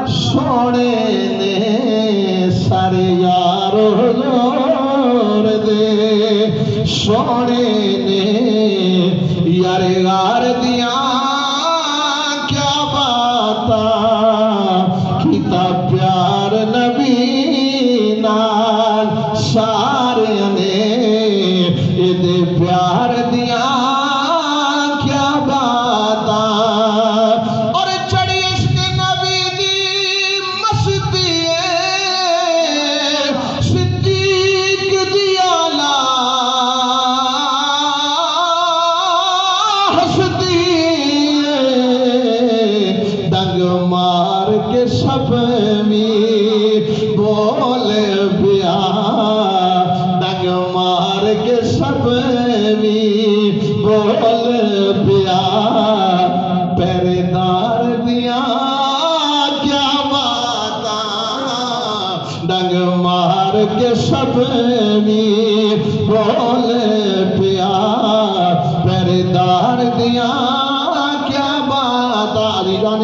سونے نے سارے یار حضور دے سونے نے یار یار دیاں کیا باتا کیتا پیار نبی نال سارے نے دے پیار دیاں کیا باتا اور چڑی عشق نبی دی مستی صدیق دی آلہ ہستی ڈنگ مار کے سب میں بول پیا ڈنگ مار کے سب میں بول پیا پہرےدار دیاں کیا باتاں ڈنگ مار کے سب میں بول پیا پہرےدار دیاں